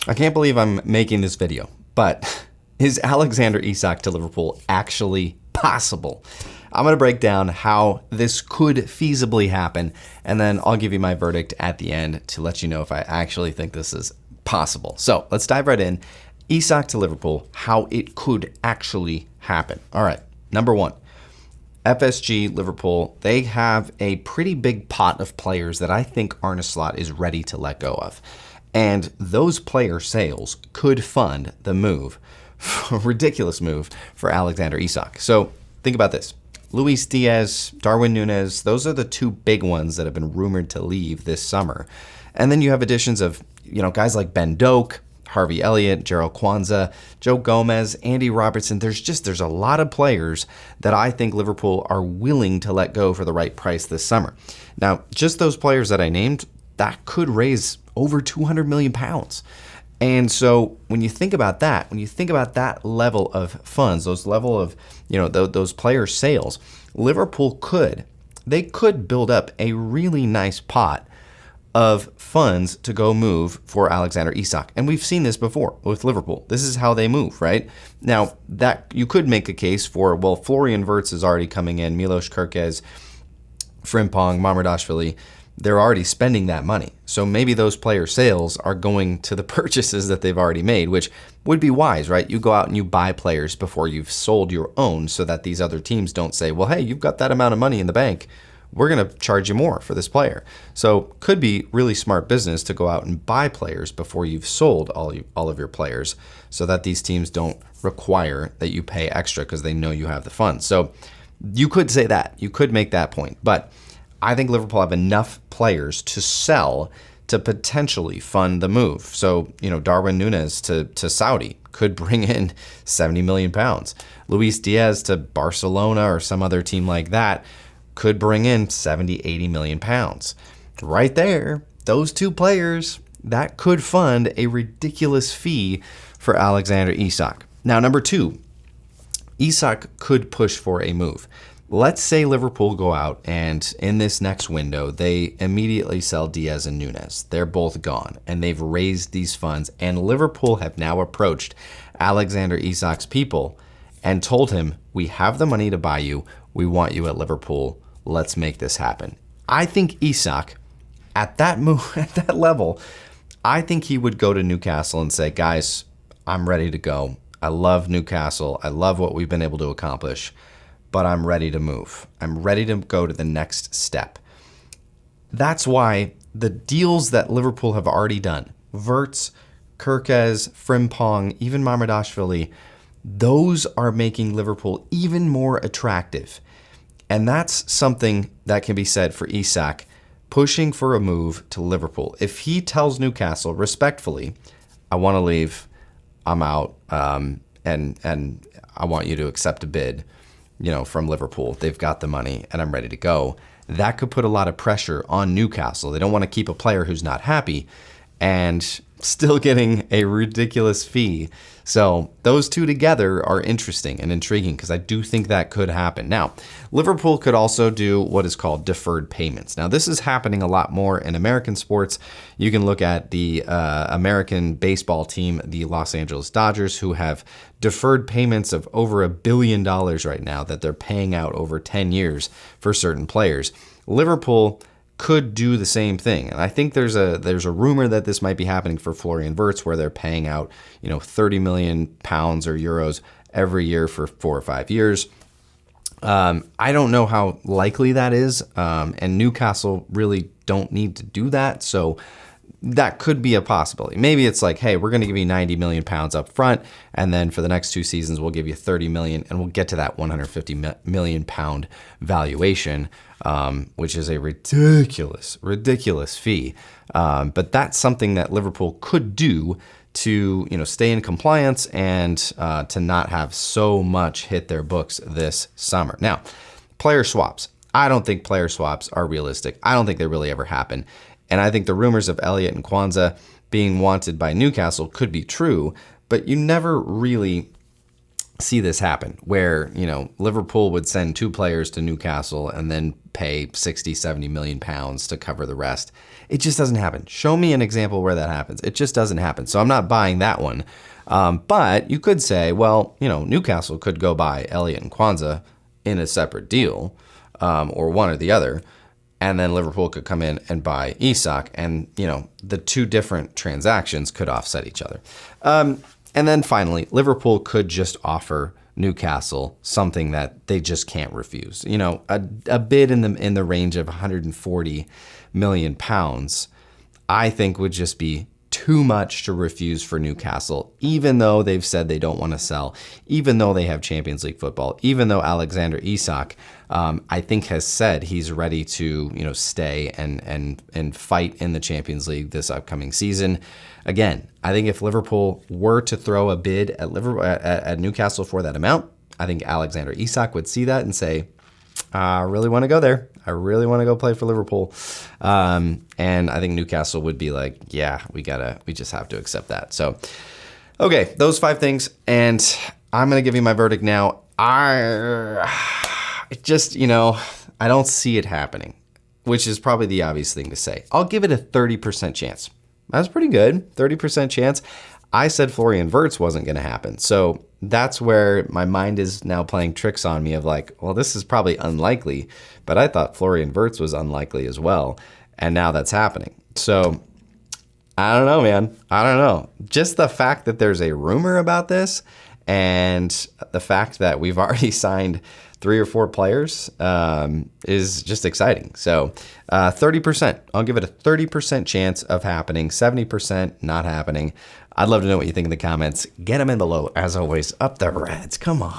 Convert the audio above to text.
I can't believe I'm making this video, but is Alexander Isak to Liverpool actually possible? I'm going to break down how this could feasibly happen, and then I'll give you my verdict at the end to let you know if I actually think this is possible. So let's dive right in. Isak to Liverpool, how it could actually happen. All right, number one, FSG Liverpool, they have a pretty big pot of players that I think arneslot is ready to let go of. And those player sales could fund the move, ridiculous move for Alexander Isak. So think about this. Luis Diaz, Darwin Nunez, those are the two big ones that have been rumored to leave this summer. And then you have additions of, guys like Ben Doak, Harvey Elliott, Gerald Kwanzaa, Joe Gomez, Andy Robertson. There's a lot of players that I think Liverpool are willing to let go for the right price this summer. Now, just those players that I named, that could raise over 200 million pounds. And so when you think about that level of funds, those level of, those player sales, Liverpool could build up a really nice pot of funds to go move for Alexander Isak. And we've seen this before with Liverpool. This is how they move, right? Now, that you could make a case for, well, Florian Wirtz is already coming in, Milos Kerkez, Frimpong, Mamardashvili, they're already spending that money. So maybe those player sales are going to the purchases that they've already made, which would be wise, right? You go out and you buy players before you've sold your own so that these other teams don't say, well, hey, you've got that amount of money in the bank. We're going to charge you more for this player. So could be really smart business to go out and buy players before you've sold all of your players so that these teams don't require that you pay extra because they know you have the funds. So you could say that. You could make that point. But I think Liverpool have enough players to sell to potentially fund the move. So, Darwin Nunez to Saudi could bring in 70 million pounds. Luis Diaz to Barcelona or some other team like that could bring in 70, 80 million pounds. Right there, those two players, that could fund a ridiculous fee for Alexander Isak. Now, number two, Isak could push for a move. Let's say Liverpool go out and in this next window, they immediately sell Diaz and Nunez. They're both gone and they've raised these funds, and Liverpool have now approached Alexander Isak's people and told him, we have the money to buy you. We want you at Liverpool. Let's make this happen. I think Isak, at that move, at that level, I think he would go to Newcastle and say, guys, I'm ready to go. I love Newcastle. I love what we've been able to accomplish, but I'm ready to move. I'm ready to go to the next step. That's why the deals that Liverpool have already done, Wirtz, Kerkez, Frimpong, even Mamardashvili, those are making Liverpool even more attractive. And that's something that can be said for Isak, pushing for a move to Liverpool. If he tells Newcastle respectfully, I want to leave, I'm out, and I want you to accept a bid, from Liverpool. They've got the money and I'm ready to go. That could put a lot of pressure on Newcastle. They don't want to keep a player who's not happy and still getting a ridiculous fee. So those two together are interesting and intriguing because I do think that could happen. Now, Liverpool could also do what is called deferred payments. Now, this is happening a lot more in American sports. You can look at the American baseball team, the Los Angeles Dodgers, who have deferred payments of over $1 billion right now that they're paying out over 10 years for certain players. Liverpool could do the same thing. And I think there's a rumor that this might be happening for Florian Wirtz, where they're paying out, 30 million pounds or euros every year for 4 or 5 years. I don't know how likely that is. And Newcastle really don't need to do that. So that could be a possibility. Maybe it's like, hey, we're going to give you 90 million pounds up front, and then for the next 2 seasons, we'll give you 30 million, and we'll get to that 150 million pound valuation, which is a ridiculous fee. But that's something that Liverpool could do to, stay in compliance and to not have so much hit their books this summer. Now, player swaps. I don't think player swaps are realistic. I don't think they really ever happen. And I think the rumors of Elliott and Kwanzaa being wanted by Newcastle could be true, but you never really see this happen where, Liverpool would send 2 players to Newcastle and then pay 60, 70 million pounds to cover the rest. It just doesn't happen. Show me an example where that happens. It just doesn't happen. So I'm not buying that one. But you could say, well, Newcastle could go buy Elliott and Kwanzaa in a separate deal, or one or the other. And then Liverpool could come in and buy Isak, and, the 2 different transactions could offset each other. And then finally, Liverpool could just offer Newcastle something that they just can't refuse. A bid in the range of 140 million pounds, I think would just be too much to refuse for Newcastle, even though they've said they don't want to sell, even though they have Champions League football, even though Alexander Isak, I think, has said he's ready to stay and fight in the Champions League this upcoming season. Again, I think if Liverpool were to throw a bid at Newcastle for that amount, I think Alexander Isak would see that and say, I really want to go there. I really want to go play for Liverpool. And I think Newcastle would be like, yeah, we just have to accept that. So, okay, those 5 things. And I'm going to give you my verdict now. I don't see it happening, which is probably the obvious thing to say. I'll give it a 30% chance. That's pretty good. 30% chance. I said Florian Wirtz wasn't going to happen. So that's where my mind is now playing tricks on me of like, well, this is probably unlikely, but I thought Florian Wirtz was unlikely as well. And now that's happening. So I don't know, man. I don't know. Just the fact that there's a rumor about this and the fact that we've already signed 3 or 4 players is just exciting. So 30%, I'll give it a 30% chance of happening, 70% not happening. I'd love to know what you think in the comments. Get them in below. As always, up the Reds. Come on.